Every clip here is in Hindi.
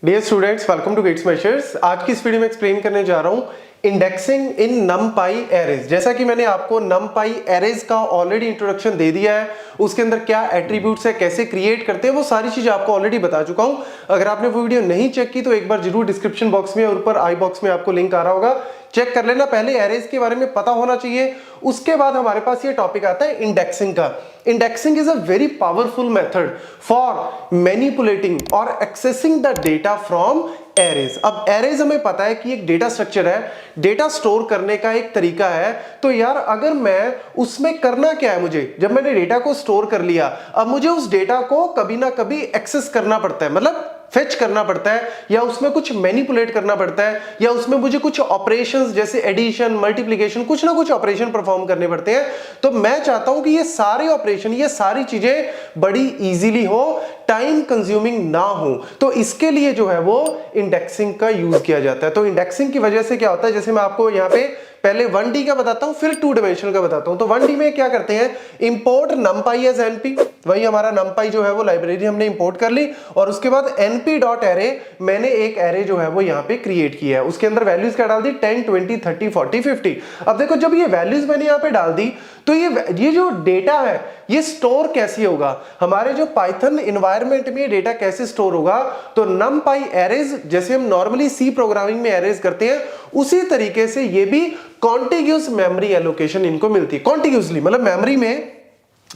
Dear students, welcome to Gate Smashers. आज की इस वीडियो में एक्सप्लेन करने जा रहा हूं इंडेक्सिंग इन नमपाई एरेज। जैसा कि मैंने आपको नमपाई एरेज का ऑलरेडी इंट्रोडक्शन दे दिया है, उसके अंदर क्या एट्रीब्यूट्स है, कैसे क्रिएट करते हैं, वो सारी चीजें आपको ऑलरेडी बता चुका हूं। अगर आपने वो वीडियो नहीं चेक की तो एक बार जरूर डिस्क्रिप्शन बॉक्स में और ऊपर आई बॉक्स में आपको लिंक आ रहा होगा, चेक कर लेना। पहले एरेज के बारे में पता होना चाहिए, उसके बाद हमारे पास ये टॉपिक आता है इंडेक्सिंग का। Indexing is a very powerful method for manipulating और accessing the data from arrays. अब एरेज हमें पता है कि एक डेटा स्ट्रक्चर है, डेटा स्टोर करने का एक तरीका है। तो यार अगर मैं उसमें करना क्या है, मुझे जब मैंने डेटा को स्टोर कर लिया, अब मुझे उस डेटा को कभी ना कभी एक्सेस करना पड़ता है, मतलब फेच करना पड़ता है, या उसमें कुछ मैनिपुलेट करना पड़ता है, या उसमें मुझे कुछ ऑपरेशंस जैसे एडिशन, मल्टीप्लिकेशन, कुछ ना कुछ ऑपरेशन परफॉर्म करने पड़ते हैं। तो मैं चाहता हूं कि ये सारे ऑपरेशन, ये सारी चीजें बड़ी इजीली हो, टाइम कंज्यूमिंग ना हो। तो इसके लिए जो है वो इंडेक्सिंग का यूज किया जाता है। तो इंडेक्सिंग की वजह से क्या होता है, जैसे मैं आपको यहां पे पहले 1D का बताता हूं, फिर 2 डायमेंशनल का बताता हूं। तो 1D में क्या करते हैं, इंपोर्ट numpy एज np, वही हमारा numpy जो है वो लाइब्रेरी हमने इंपोर्ट कर ली, और उसके बाद np.array, मैंने एक एरे जो है वो यहां पे क्रिएट किया है। उसके अंदर वैल्यूज क्या डाल दी, 10 20 30 40 50। अब देखो जब ये वैल्यूज मैंने यहां पे डाल दी, तो ये जो डेटा है ये स्टोर कैसे होगा, हमारे जो पाइथन एनवायरनमेंट में डेटा कैसे स्टोर होगा। तो numpy एरेज जैसे हम नॉर्मली सी प्रोग्रामिंग में एरेज करते हैं, उसी तरीके से ये भी कॉन्टिग्यूस मेमोरी एलोकेशन इनको मिलती है। कॉन्टिग्यूसली मतलब मेमोरी में,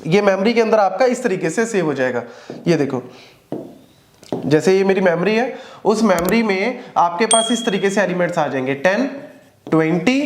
ये मेमोरी के अंदर आपका इस तरीके से सेव हो जाएगा। ये देखो जैसे ये मेरी मेमोरी है, उस मेमोरी में आपके पास इस तरीके से एलिमेंट्स आ जाएंगे 10 20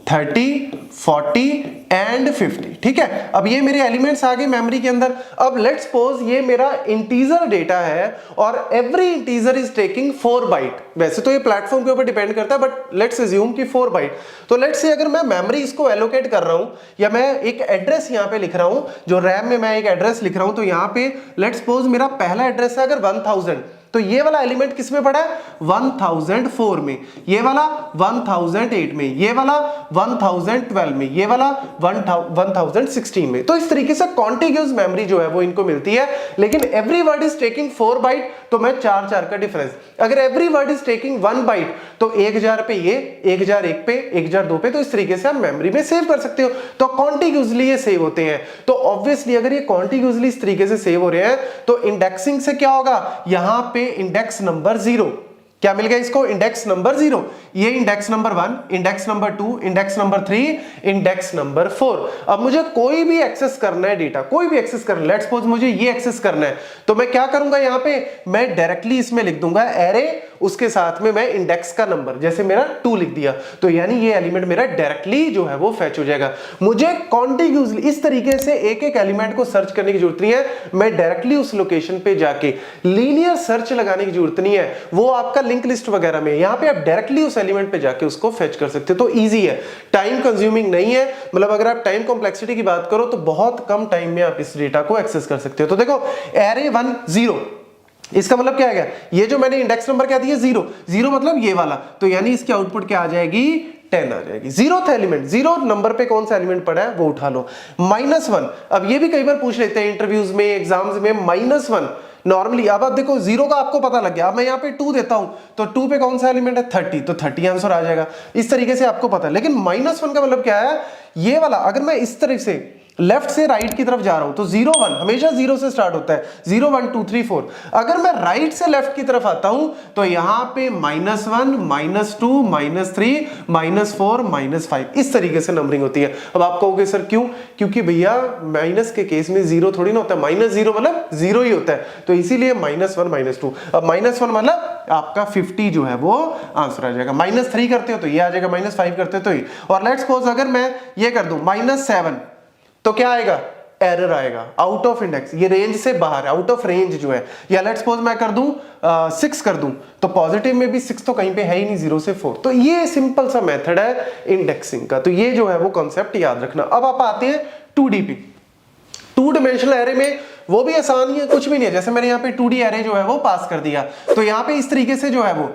30 40 एंड 50। ठीक है, अब ये मेरे एलिमेंट्स आ गए मेमोरी के अंदर। अब लेट्स सपोज ये मेरा इंटीजर डेटा है और every integer is taking 4 byte. वैसे तो ये प्लेटफॉर्म के ऊपर डिपेंड करता है, बट लेट्स अज्यूम कि 4 बाइट। तो लेट्स से अगर मैं मेमोरी इसको एलोकेट कर रहा हूं, या मैं एक एड्रेस यहां पे लिख रहा हूं, जो रैम में मैं एक एड्रेस लिख रहा हूं, तो यहां पे लेट्स सपोज मेरा पहला एड्रेस है अगर 1000, तो ये वाला एलिमेंट किस में पड़ा है, 1004 में, ये वाला 1008 में, ये वाला 1012 में, ये वाला 1016 में। तो इस तरीके से कॉन्टिग्यूस मेमोरी जो है वो इनको मिलती है। लेकिन every word is taking 4 byte, तो मैं 4 का डिफरेंस। अगर every word is taking 1 byte, तो 1000 पे ये, 1001 पे, 1002 पे, तो इस तरीके से आप मेमोरी में सेव कर सकते हो। तो कॉन्टिग्यूसली ये सेव होते हैं। तो ऑब्वियसली अगर ये कॉन्टिग्यूसली इस तरीके से सेव हो रहे हैं, तो इंडेक्सिंग से क्या होगा, यहां पे इंडेक्स नंबर 0, क्या मिल गया इसको, इंडेक्स नंबर 0। ये index number 1, index number 2, index number 3, index number 4। अब मुझे कोई भी एक्सेस करना है डेटा, कोई भी एक्सेस करना है, लेट्स सपोज मुझे ये एक्सेस करना है, तो मैं क्या करूंगा, यहां पे मैं डायरेक्टली इसमें लिख दूंगा एरे, उसके साथ में मैं इंडेक्स का नंबर, जैसे मेरा 2 लिख दिया, तो यानी ये एलिमेंट मेरा डायरेक्टली जो है वो फेच हो जाएगा। मुझे कॉन्टिग्यूसली इस तरीके से एक एक एलिमेंट को सर्च करने की जरूरत नहीं है, मैं डायरेक्टली उस लोकेशन पे जाके लीनियर सर्च लगाने की जरूरत नहीं है। वो आपका लिंक लिस्ट वगैरह में, यहां पे आप डायरेक्टली उस एलिमेंट पे जाके उसको फेच कर सकते हो। तो इजी है, टाइम कंज्यूमिंग नहीं है। मतलब अगर आप टाइम कॉम्प्लेक्सिटी की बात करो तो बहुत कम टाइम में आप इस डेटा को एक्सेस कर सकते हो। तो देखो एरे 1 0, इसका मतलब क्या है, ये जो मैंने इंडेक्स नंबर क्या दिया 0 0, मतलब ये वाला, तो यानी इसकी आउटपुट क्या आ जाएगी, 10 आ जाएगी। 0th एलिमेंट, 0 नंबर पे कौन सा एलिमेंट पड़ा है वो उठा लो। -1, अब ये भी कई बार पूछ लेते हैं इंटरव्यूज में, एग्जाम्स में, -1 नॉर्मली। अब आप देखो 0 का आपको पता लग गया, अब मैं यहाँ पे 2 देता हूं, तो 2 पे कौन सा एलिमेंट है, 30, तो 30 आंसर आ जाएगा। इस तरीके से आपको पता है। लेकिन -1 का मतलब क्या है, ये वाला अगर मैं इस तरफ से लेफ्ट से राइट की तरफ जा रहा हूं, तो 0 1 हमेशा 0 से स्टार्ट होता है, 0 1 2 3 4। अगर मैं राइट से लेफ्ट की तरफ आता हूं, तो यहां पे -1 -2 -3 -4 -5, इस तरीके से नंबरिंग होती है। अब आप कहोगे सर क्यों, क्योंकि भैया माइनस के केस में 0 थोड़ी ना होता है, -0 मतलब 0 ही होता है, तो इसीलिए -1 -2। अब -1 मतलब आपका 50 जो है वो आंसर आ जाएगा। -3 करते हो तो ये आ जाएगा, -5 करते हो तो ये। और लेट्स सपोज अगर मैं ये कर दूं -7, तो क्या आएगा, एरर आएगा, आउट ऑफ इंडेक्स, ये रेंज से बाहर है, आउट ऑफ रेंज जो है। या लेट्स सपोज मैं कर दूं 6 कर दूं, तो पॉजिटिव में भी 6 तो कहीं पे है ही नहीं, 0 से 4। तो ये सिंपल सा मेथड है इंडेक्सिंग का। तो ये जो है वो कॉन्सेप्ट याद रखना। अब आप आते हैं 2D पे। 2 डायमेंशनल एरे में वो भी आसान ही है, कुछ भी नहीं है। जैसे मैंने यहाँ पे 2D एरे जो है वो पास कर दिया, तो यहाँ पे इस तरीके से जो है वो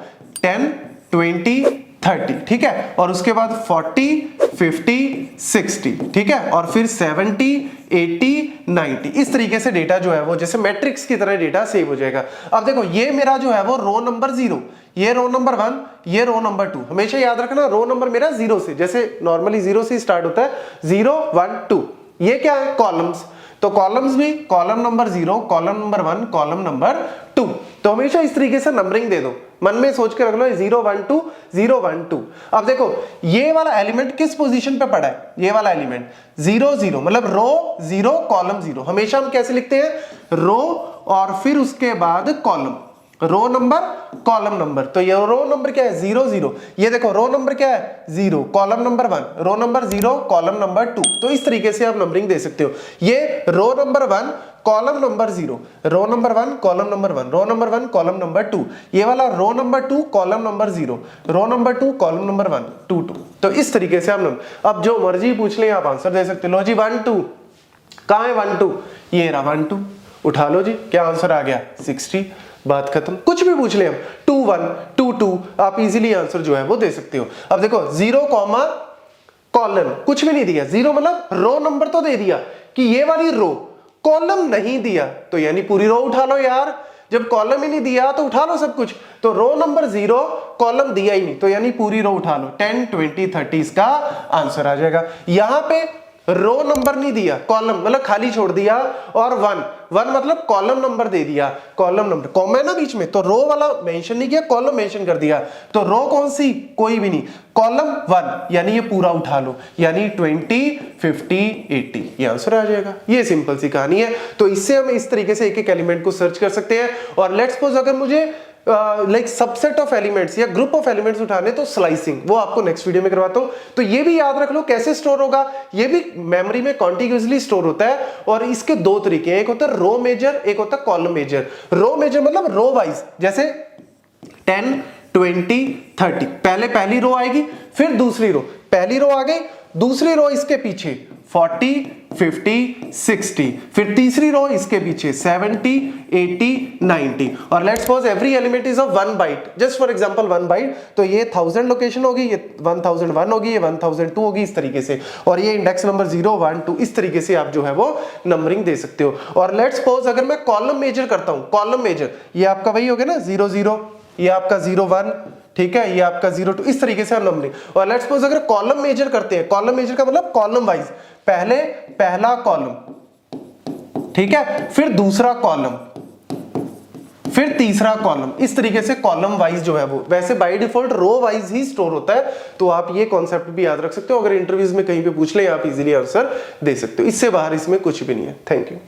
10 20 30, ठीक है, और उसके बाद 40, 50, 60, ठीक है, और फिर 70, 80, 90, इस तरीके से डेटा जो है वो जैसे मैट्रिक्स की तरह डेटा सेव हो जाएगा। अब देखो ये मेरा जो है वो रो नंबर 0, ये रो नंबर 1, ये रो नंबर 2। हमेशा याद रखना रो नंबर मेरा 0 से, जैसे नॉर्मली 0 से स्टार्ट होता है, 0, 1, 2। ये क्या है? कॉलम्स। तो कॉलम्स भी column number 0, column number 1, column number 2। तो हमेशा इस तरीके से नंबरिंग दे दो, मन में सोच के रख लो 0, 1, 2, 0, 1, 2। अब देखो ये वाला एलिमेंट किस पोजीशन पे पड़ा है? ये वाला एलिमेंट 0, 0, मतलब रो 0, कॉलम 0। हमेशा हम कैसे लिखते हैं? रो और फिर उसके बाद column, row number, column number. तो ये रो नंबर क्या है? 0, 0। ये देखो रो नंबर क्या है? 0, column number 1, row number 0, column number 2। तो इस तरीके से आप नंबरिंग दे सकते हो। ये row number 1, column number 0, row number 1, column number 1, row number 1, column number 2। ये वाला row number 2, column number 0, row number 2, column number 1, 2, 2। तो इस तरीके से आप अब जो मर्जी पूछ ले आप आंसर दे सकते हो। लो जी 1, 2, कहां है 1, 2? ये रहा 1, 2, उठा लो जी, क्या आंसर आ गया? 60, बात खत्म। कुछ भी पूछ ले हम, 2, 1, 2, 2, आप इजीली आंसर जो है वो दे सकते हो। अब देखो 0, कॉलम, कुछ भी नहीं दिया, 0 मतलब रो नंबर तो दे दिया कि ये वाली रो, कॉलम नहीं दिया, तो यानी पूरी रो उठा लो यार। जब कॉलम ही नहीं दिया तो उठा लो सब कुछ। तो रो नंबर 0, कॉलम दिया ही नहीं, तो यानी पूरी रो उठा लो। 10, 20, 30 इसका आंसर आ जाएगा। यहां पे रो नंबर नहीं दिया, कॉलम मतलब खाली छोड़ दिया, और 1, 1 मतलब कॉलम नंबर दे दिया, कॉलम नंबर, कॉमा है ना बीच में, तो रो वाला मेंशन नहीं किया, कॉलम मेंशन कर दिया। तो रो कौन सी? कोई भी नहीं, कॉलम 1, यानी ये पूरा उठा लो, यानी 20, 50, 80, ये आंसर आ जाएगा। ये सिंपल सी कहानी है। तो इससे हम इस तरीके से एक एक एलिमेंट को सर्च कर सकते हैं। और लेट्स सपोज अगर मुझे लाइक सबसेट ऑफ एलिमेंट्स या ग्रुप ऑफ एलिमेंट्स उठाने, तो स्लाइसिंग वो आपको नेक्स्ट वीडियो में करवाता हूं। तो ये भी याद रख लो कैसे स्टोर होगा। ये भी मेमोरी में कॉन्टिग्यूअसली स्टोर होता है, और इसके दो तरीके हैं, एक होता है रो मेजर, एक होता है कॉलम मेजर। रो मेजर मतलब रो वाइज, जैसे 10, 20, 30, पहले पहली रो आएगी, फिर दूसरी रो, पहली रो आ गई, दूसरी रो इसके पीछे 40, 50, 60, फिर तीसरी रो इसके पीछे 70, 80, 90। और let's suppose every element is of 1 byte, just for example 1 byte, तो ये 1000 लोकेशन होगी, ये 1001 होगी, ये 1002 होगी, इस तरीके से। और ये इंडेक्स नंबर 0, 1, 2, इस तरीके से आप जो है वो नंबरिंग दे सकते हो। और लेट्स सपोज अगर मैं कॉलम मेजर करता हूं, कॉलम मेजर ये आपका वही हो गया ना, 0, 0, ये आपका 0, 1, ठीक है, ये आपका 0, 2, इस तरीके से हम नंबरिंग। और लेट्स सपोज अगर कॉलम मेजर करते हैं, कॉलम मेजर का मतलब कॉलम वाइज, पहले पहला कॉलम, ठीक है, फिर दूसरा कॉलम, फिर तीसरा कॉलम, इस तरीके से कॉलम वाइज जो है वो, वैसे बाय डिफॉल्ट रो वाइज ही स्टोर होता है। तो आप ये कॉन्सेप्ट भी याद रख सकते हो, अगर इंटरव्यूज में कहीं पे पूछ ले आप इजीली आंसर दे सकते हो। इससे बाहर इसमें कुछ भी नहीं है। Thank you.